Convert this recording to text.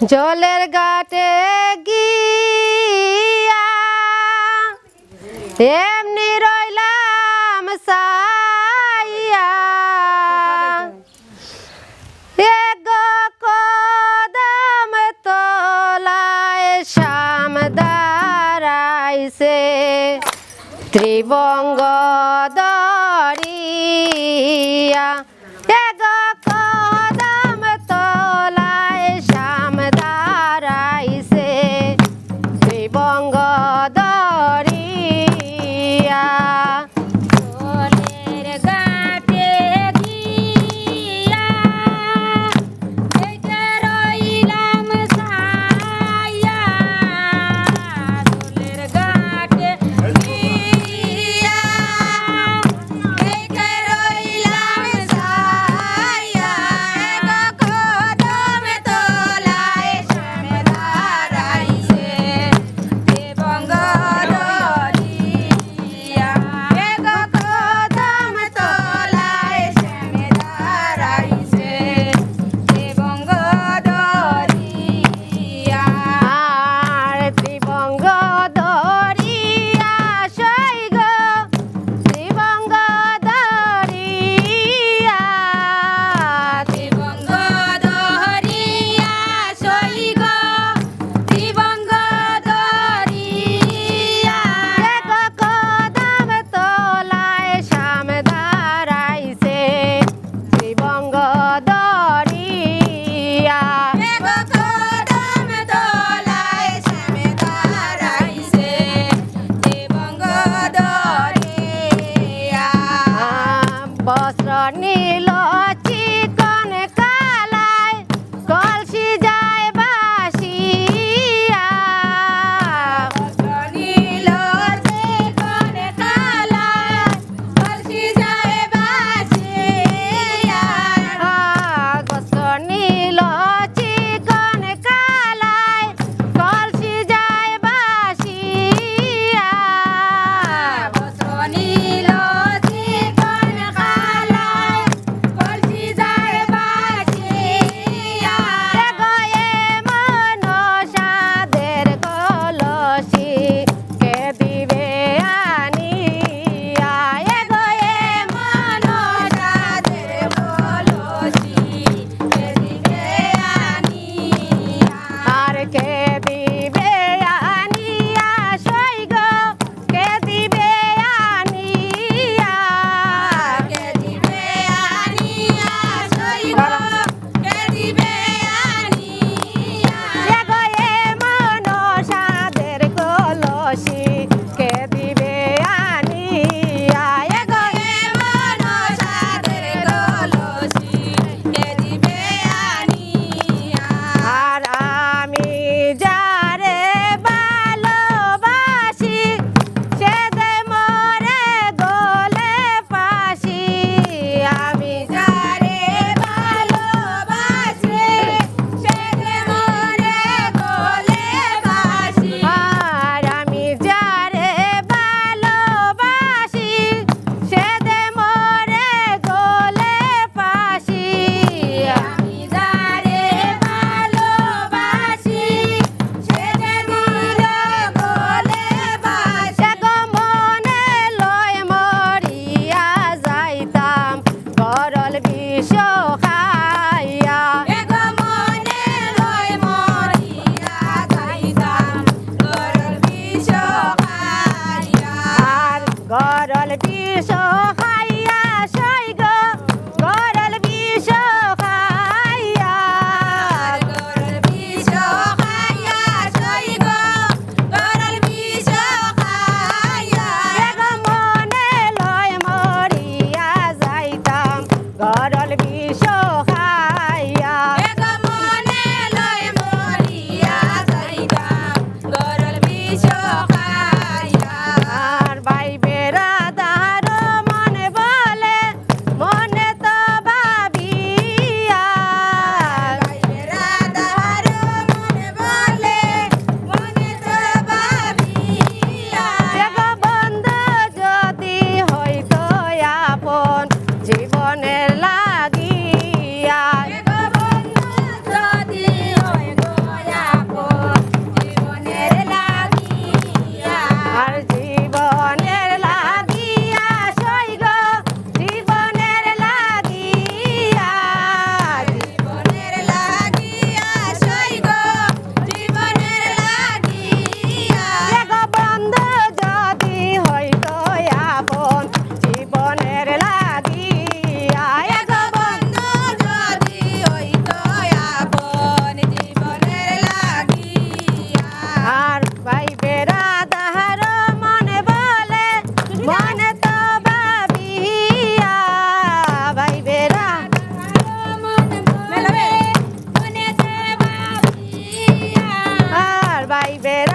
জলের ঘাটে গিয়া এমনি রইলাম সাইয়া এগো কদম তলায় শাম দাঁড়াইছে ত্রিবঙ্গ দরিয়া এগো কদম তলায় শাম দাঁড়াইছে ত্রিবঙ্গ দরিয়া জলের ঘাটে গিয়া দেখে রইলাম সাইয়া জলের ঘাটে গিয়া দেখে রইলাম সাইয়া গো কদম তলায় শাম দাঁড়াইছে ত্রিবঙ্গ দরিয়া গো কদম তলায় শাম দাঁড়াইছে ত্রিবঙ্গ দরিয়া আর ত্রিবঙ্গ দরিয়া সই গো ত্রিবঙ্গ দরিয়া ত্রিবঙ্গ দরিয়া সই গো ত্রিবঙ্গ দরিয়া এগো কদম তলায় শাম দাঁড়াইছে ত্রিবঙ্গ দরিয়া গো কদম তলায় শাম দাঁড়াইছে ত্রিবঙ্গ দরিয়া বস্ত্র নীল চিকন কালায় কলসি যায় বাসিয়া নীল চিকন কালায় কলসি যায় বাসিয়া বস্ত্র নীল চিকন কালায় কলসি যায় বাসিয়া বস্ত্র নীল চিকন কালায় কলসি যায় বাসিয়া এগো এমন সাদের কলসি কে দিবে আনিয়া এগো এমন সাদের কলসি এদিকে আনিয়া আর কে দিবে আনিয়া সই গো কে দিবে আনিয়া কে দিবে আনিয়া সই গো কে দিবে আনিয়া এগো এমন সাদের কলসি কে দিবে আনিয়া এগো এমন সাদের কলসি কে দিবে আনিয়া আর আমি যারে ভালোবাসি সে দে মরে গলে ফাঁসি আমি যারে ভালোবাসে সে যে মরে গলে বাসি আর আমি যারে ভালোবাসি সে দে মরে গলে ফাঁসি আমি যারে ভালোবাসি সে যে মরে গলে বাসি এগো মনে লয় মরিয়া যাইতাম গরল বিষ খাইয়া এগো মনে লয় মরিয়া যাইতাম গরল বিষ খাইয়া আর গরল বিষ খাইয়া সই গো গরল বিষ খাইয়া গরল বিষ খাইয়া সই গো গরল বিষ খাইয়া এগো মনে লয় মরিয়া যাইতাম গরল বিষ খাইয়া এগো মনে লয় মরিয়া যাইতাম গরল বিষ খাইয়া আর ভাই বেড়াদার মনে বেড়া